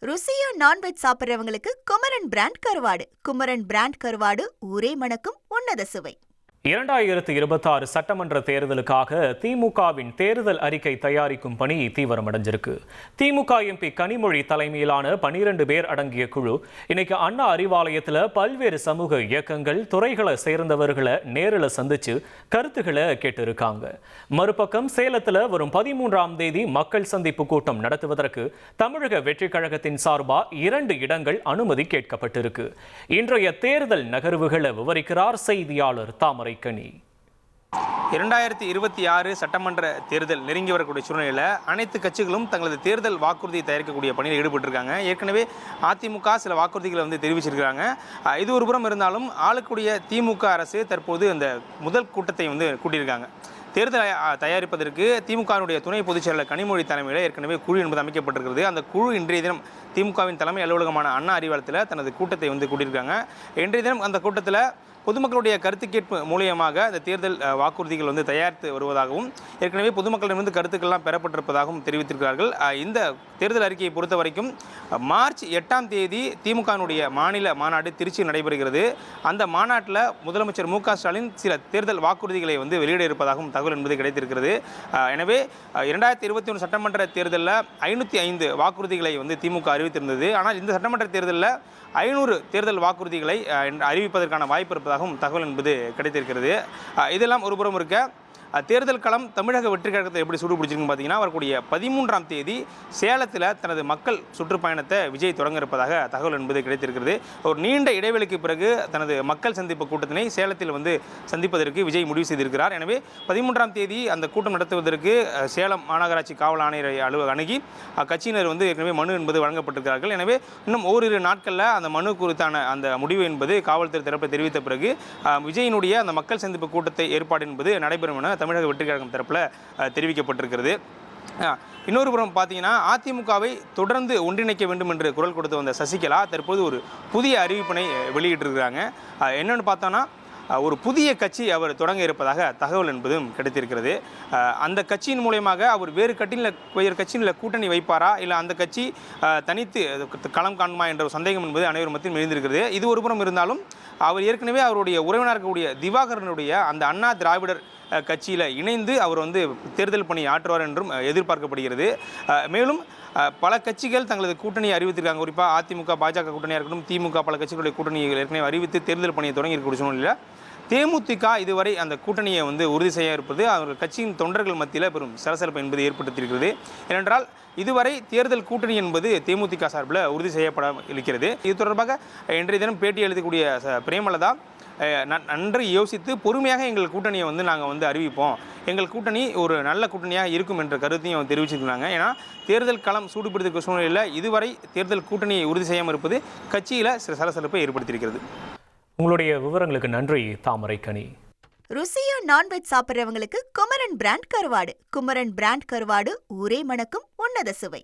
ருசியா non veg சாப்பிட்றவங்களுக்கு Kumaran brand கருவாடு. Kumaran brand கருவாடு ஊரே மணக்கும் உன்னத சுவை. 2026 சட்டமன்ற தேர்தலுக்காக திமுகவின் தேர்தல் அறிக்கை தயாரிக்கும் பணி தீவிரமடைஞ்சிருக்கு. திமுக எம்பி கனிமொழி தலைமையிலான 12 பேர் அடங்கிய குழு இன்னைக்கு அண்ணா அறிவாலயத்தில் பல்வேறு சமூக இயக்கங்கள் துறைகளை சேர்ந்தவர்களை நேரில் சந்திச்சு கருத்துக்களை கேட்டிருக்காங்க. மறுபக்கம் சேலத்தில் வரும் 13ஆம் தேதி மக்கள் சந்திப்பு கூட்டம் நடத்துவதற்கு தமிழக வெற்றி கழகத்தின் சார்பா 2 இடங்கள் அனுமதி கேட்கப்பட்டிருக்கு. இன்றைய தேர்தல் நகர்வுகளை விவரிக்கிறார் செய்தியாளர் தாமரை. 2026 சட்டமன்ற தேர்தல் நெருங்கி வரக்கூடிய சூழ்நிலையில் அனைத்து கட்சிகளும் தங்களது தேர்தல் வாக்குறுதியை தயாரிக்கக்கூடிய பணியில் ஈடுபட்டிருக்காங்க. ஏற்கனவே அதிமுக சில வாக்குறுதிகளை தெரிவிச்சிருக்கிறாங்க. இது ஒரு புறம் இருந்தாலும் ஆளக்கூடிய திமுக அரசு தற்போது அந்த முதல் கூட்டத்தை கூட்டியிருக்காங்க. தேர்தல் தயாரிப்பதற்கு திமுகவினுடைய துணை பொதுச் செயலாளர் கனிமொழி தலைமையில் ஏற்கனவே குழு என்பது அமைக்கப்பட்டிருக்கிறது. அந்த குழு இன்றைய தினம் திமுகவின் தலைமை அலுவலகமான அண்ணா அறிவாலயத்தில் தனது கூட்டத்தை கூட்டியிருக்காங்க. இன்றைய தினம் அந்த கூட்டத்தில் பொதுமக்களுடைய கருத்து கேட்பு மூலியமாக இந்த தேர்தல் வாக்குறுதிகள் தயாரித்து வருவதாகவும் ஏற்கனவே பொதுமக்களிடமிருந்து கருத்துக்கள்லாம் பெறப்பட்டிருப்பதாகவும் தெரிவித்திருக்கிறார்கள். இந்த தேர்தல் அறிக்கையை பொறுத்த வரைக்கும் மார்ச் 8ஆம் தேதி திமுகவினுடைய மாநில மாநாடு திருச்சி நடைபெறுகிறது. அந்த மாநாட்டில் முதலமைச்சர் மு.க. ஸ்டாலின் சில தேர்தல் வாக்குறுதிகளை வெளியிட இருப்பதாகவும் தகவல் என்பது கிடைத்திருக்கிறது. எனவே 2021 சட்டமன்ற தேர்தலில் 505 வாக்குறுதிகளை திமுக அறிவித்திருந்தது. ஆனால் இந்த சட்டமன்ற தேர்தலில் 500 தேர்தல் வாக்குறுதிகளை அறிவிப்பதற்கான வாய்ப்பு இருப்பதாகவும் தகவல் என்பது கிடைத்திருக்கிறது. இதெல்லாம் ஒருபுறம் இருக்க, தேர்தல் களம் தமிழக வெற்றி கழகத்தை எப்படி சூடு பிடிச்சிருக்குன்னு பார்த்தீங்கன்னா, வரக்கூடிய 13ஆம் தேதி சேலத்தில் தனது மக்கள் சுற்றுப்பயணத்தை விஜய் தொடங்க இருப்பதாக தகவல் என்பது கிடைத்திருக்கிறது. ஒரு நீண்ட இடைவெளிக்கு பிறகு தனது மக்கள் சந்திப்பு கூட்டத்தினை சேலத்தில் சந்திப்பதற்கு விஜய் முடிவு செய்திருக்கிறார். எனவே 13ஆம் தேதி அந்த கூட்டம் நடத்துவதற்கு சேலம் மாநகராட்சி காவல் ஆணையரை அணுகி கட்சியினர் ஏற்கனவே மனு என்பது வழங்கப்பட்டிருக்கிறார்கள். எனவே இன்னும் ஓரிரு நாட்களில் அந்த மனு குறித்தான அந்த முடிவு என்பது காவல்துறை தரப்பை தெரிவித்த பிறகு விஜயினுடைய அந்த மக்கள் சந்திப்பு கூட்டத்தை ஏற்பாடு என்பது நடைபெறும் என தமிழக வெற்றி கழகம் தரப்பில் தெரிவிக்கப்பட்டிருக்கிறது. இன்னொரு புறம் பார்த்தீங்கன்னா, அதிமுகவை தொடர்ந்து ஒன்றிணைக்க வேண்டும் என்று குரல் கொடுத்து வந்த சசிகலா தற்போது ஒரு புதிய அறிவிப்பினை வெளியிட்டிருக்கிறாங்க. என்னென்னு பார்த்தோன்னா, ஒரு புதிய கட்சி அவர் தொடங்க இருப்பதாக தகவல் என்பதும் கிடைத்திருக்கிறது. அந்த கட்சியின் மூலயமாக அவர் வேறு கட்சியில் கூட்டணி வைப்பாரா, இல்லை அந்த கட்சி தனித்து களம் காணுமா என்ற சந்தேகம் என்பது அனைவரும் மத்தியில் எழுந்திருக்கிறது. இது ஒரு புறம் இருந்தாலும் அவர் ஏற்கனவே அவருடைய உறவினராக இருக்கக்கூடிய திவாகரனுடைய அந்த அண்ணா திராவிடர் கட்சியில் இணைந்து அவர் தேர்தல் பணி ஆற்றுவார் என்றும் எதிர்பார்க்கப்படுகிறது. மேலும் பல கட்சிகள் தங்களது கூட்டணியை அறிவித்திருக்காங்க. குறிப்பாக அதிமுக பாஜக கூட்டணியாக இருக்கட்டும், திமுக பல கட்சிகளுடைய கூட்டணியை ஏற்கனவே அறிவித்து தேர்தல் பணியை தொடங்கி இருக்கக்கூடிய சூழ்நிலையில் தேமுதிக இதுவரை அந்த கூட்டணியை உறுதி செய்ய இருப்பது அவர்கள் கட்சியின் தொண்டர்கள் மத்தியில் பெரும் சலசலப்பு என்பது ஏற்படுத்தியிருக்கிறது. ஏனென்றால் இதுவரை தேர்தல் கூட்டணி என்பது தேமுதிக சார்பில் உறுதி செய்யப்பட இருக்கிறது. இது தொடர்பாக இன்றைய தினம் பேட்டி எழுதக்கூடிய பிரேமலதா நன்கு யோசித்து பொறுமையாக எங்கள் கூட்டணியை நாங்கள் அறிவிப்போம், எங்கள் கூட்டணி ஒரு நல்ல கூட்டணியாக இருக்கும் என்ற கருத்தையும் தெரிவிச்சிருக்கிறாங்க. ஏன்னா தேர்தல் களம் சூடுபிடித்திருக்கிற சூழ்நிலையில் இதுவரை தேர்தல் கூட்டணியை உறுதி செய்யாமல் இருப்பது கட்சியில் சில சலசலப்பை ஏற்படுத்தியிருக்கிறது. உங்களுடைய விவரங்களுக்கு நன்றி தாமரை கனி. ருசியா நான்வெஜ் சாப்பிட்றவங்களுக்கு குமரன் பிராண்ட் கருவாடு. குமரன் பிராண்ட் கருவாடு ஊரே மணக்கும் உன்னத சுவை.